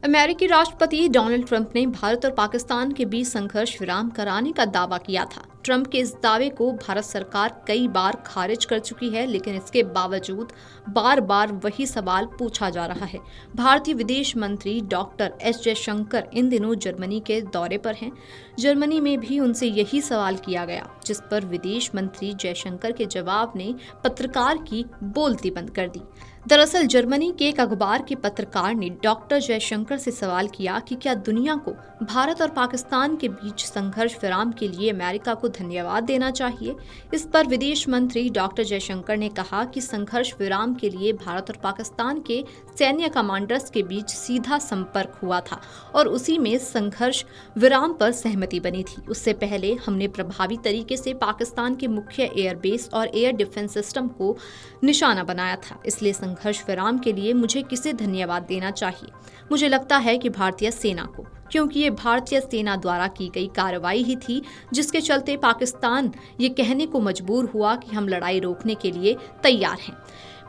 अमेरिकी राष्ट्रपति Donald Trump ने भारत और पाकिस्तान के बीच संघर्ष विराम कराने का दावा किया था। ट्रंप के इस दावे को भारत सरकार कई बार खारिज कर चुकी है, लेकिन इसके बावजूद बार बार वही सवाल पूछा जा रहा है। भारतीय विदेश मंत्री डॉक्टर एस जयशंकर इन दिनों जर्मनी के दौरे पर हैं। जर्मनी में भी उनसे यही सवाल किया गया, जिस पर विदेश मंत्री जयशंकर के जवाब ने पत्रकार की बोलती बंद कर दी। दरअसल जर्मनी के एक अखबार के पत्रकार ने डॉक्टर जयशंकर से सवाल किया कि क्या दुनिया को भारत और पाकिस्तान के बीच संघर्ष विराम के लिए अमेरिका को धन्यवाद देना चाहिए। इस पर विदेश मंत्री डॉक्टर जयशंकर ने कहा कि संघर्ष विराम के लिए भारत और पाकिस्तान के सैन्य कमांडर्स के बीच सीधा संपर्क हुआ था और उसी में संघर्ष विराम पर सहमति बनी थी। उससे पहले हमने प्रभावी तरीके से पाकिस्तान के मुख्य एयरबेस और एयर डिफेंस सिस्टम को निशाना बनाया था। इसलिए संघर्ष विराम के लिए मुझे किसे धन्यवाद देना चाहिए? मुझे लगता है कि भारतीय सेना को, क्योंकि ये भारतीय सेना द्वारा की गई कार्रवाई ही थी जिसके चलते पाकिस्तान ये कहने को मजबूर हुआ कि हम लड़ाई रोकने के लिए तैयार हैं।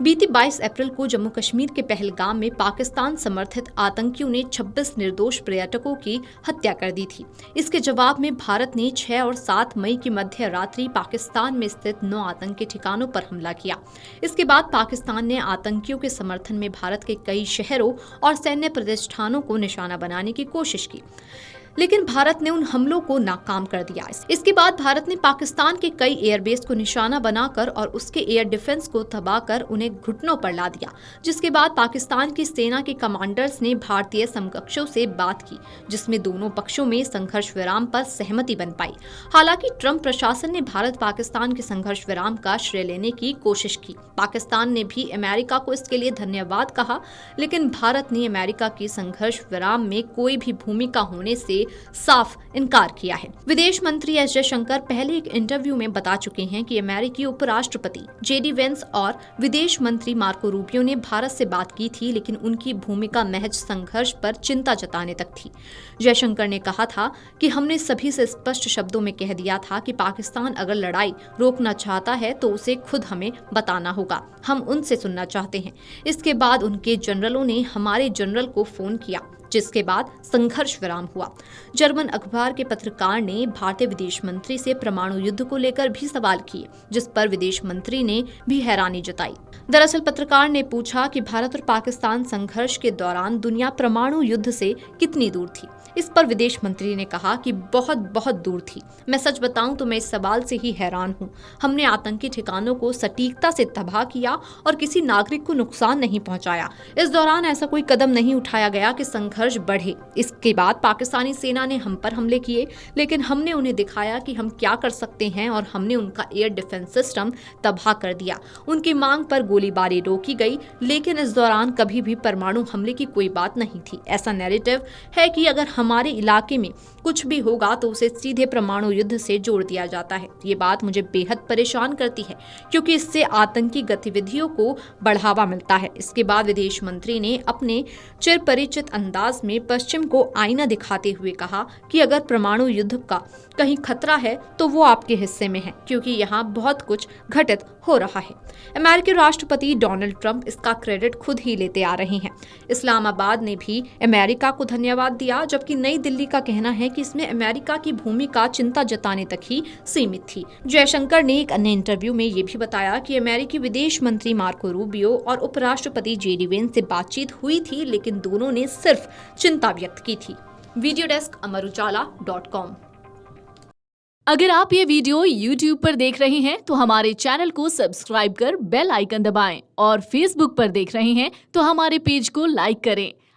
बीती 22 अप्रैल को जम्मू कश्मीर के पहलगाम में पाकिस्तान समर्थित आतंकियों ने 26 निर्दोष पर्यटकों की हत्या कर दी थी। इसके जवाब में भारत ने 6 और 7 मई की मध्य रात्रि पाकिस्तान में स्थित 9 आतंकी ठिकानों पर हमला किया। इसके बाद पाकिस्तान ने आतंकियों के समर्थन में भारत के कई शहरों और सैन्य प्रतिष्ठानों को निशाना बनाने की कोशिश की, लेकिन भारत ने उन हमलों को नाकाम कर दिया। इसके बाद भारत ने पाकिस्तान के कई एयरबेस को निशाना बनाकर और उसके एयर डिफेंस को तबाह कर उन्हें घुटनों पर ला दिया, जिसके बाद पाकिस्तान की सेना के कमांडर्स ने भारतीय समकक्षों से बात की, जिसमें दोनों पक्षों में संघर्ष विराम पर सहमति बन पाई। हालांकि ट्रंप प्रशासन ने भारत पाकिस्तान के संघर्ष विराम का श्रेय लेने की कोशिश की। पाकिस्तान ने भी अमेरिका को इसके लिए धन्यवाद कहा, लेकिन भारत ने अमेरिका की संघर्ष विराम में कोई भी भूमिका होने से साफ इनकार किया है। विदेश मंत्री एस जयशंकर पहले एक इंटरव्यू में बता चुके हैं कि अमेरिकी उपराष्ट्रपति जेडी वेंस और विदेश मंत्री मार्को रूबियो ने भारत से बात की थी, लेकिन उनकी भूमिका महज संघर्ष पर चिंता जताने तक थी। जयशंकर ने कहा था कि हमने सभी से स्पष्ट शब्दों में कह दिया था कि पाकिस्तान अगर लड़ाई रोकना चाहता है तो उसे खुद हमें बताना होगा, हम उनसे सुनना चाहते हैं। इसके बाद उनके जनरलों ने हमारे जनरल को फोन किया, जिसके बाद संघर्ष विराम हुआ। जर्मन अखबार के पत्रकार ने भारतीय विदेश मंत्री से परमाणु युद्ध को लेकर भी सवाल किए, जिस पर विदेश मंत्री ने भी हैरानी जताई। दरअसल पत्रकार ने पूछा कि भारत और पाकिस्तान संघर्ष के दौरान दुनिया परमाणु युद्ध से कितनी दूर थी। इस पर विदेश मंत्री ने कहा कि बहुत बहुत दूर थी। मैं सच बताऊं तो मैं इस सवाल से ही हैरान हूं। हमने आतंकी ठिकानों को सटीकता से तबाह किया और किसी नागरिक को नुकसान नहीं पहुंचाया। इस दौरान ऐसा कोई कदम नहीं उठाया गया कि संघर्ष बढ़े। इसके बाद पाकिस्तानी सेना ने हम पर हमले किए, लेकिन हमने उन्हें दिखाया कि हम क्या कर सकते हैं और हमने उनका एयर डिफेंस सिस्टम तबाह कर दिया। उनकी मांग पर गोलीबारी रोकी गई, लेकिन इस दौरान कभी भी परमाणु हमले की कोई बात नहीं थी। ऐसा नैरेटिव है कि अगर हमारे इलाके में कुछ भी होगा तो उसे सीधे परमाणु युद्ध से जोड़ दिया जाता है। ये बात मुझे बेहद परेशान करती है, क्योंकि इससे आतंकी गतिविधियों को बढ़ावा मिलता है। इसके बाद विदेश मंत्री ने अपने चिरपरिचित अंदाज में पश्चिम को आईना दिखाते हुए कहा कि अगर परमाणु युद्ध का कहीं खतरा है तो वो आपके हिस्से में है, क्योंकि यहाँ बहुत कुछ घटित हो रहा है। अमेरिकी राष्ट्रपति डोनाल्ड ट्रंप इसका क्रेडिट खुद ही लेते आ रहे हैं। इस्लामाबाद ने भी अमेरिका को धन्यवाद दिया, जबकि नई दिल्ली का कहना है कि इसमें अमेरिका की भूमिका चिंता जताने तक ही सीमित थी। जयशंकर ने एक अन्य इंटरव्यू में ये भी बताया कि अमेरिकी विदेश मंत्री मार्को रूबियो और उपराष्ट्रपति जेडी वेंस से बातचीत हुई थी, लेकिन दोनों ने सिर्फ चिंता व्यक्त की थी। Video desk amarujala.com। अगर आप ये वीडियो YouTube पर देख रहे हैं तो हमारे चैनल को सब्सक्राइब कर बेल आइकन दबाएं और Facebook पर देख रहे हैं तो हमारे पेज को लाइक करें।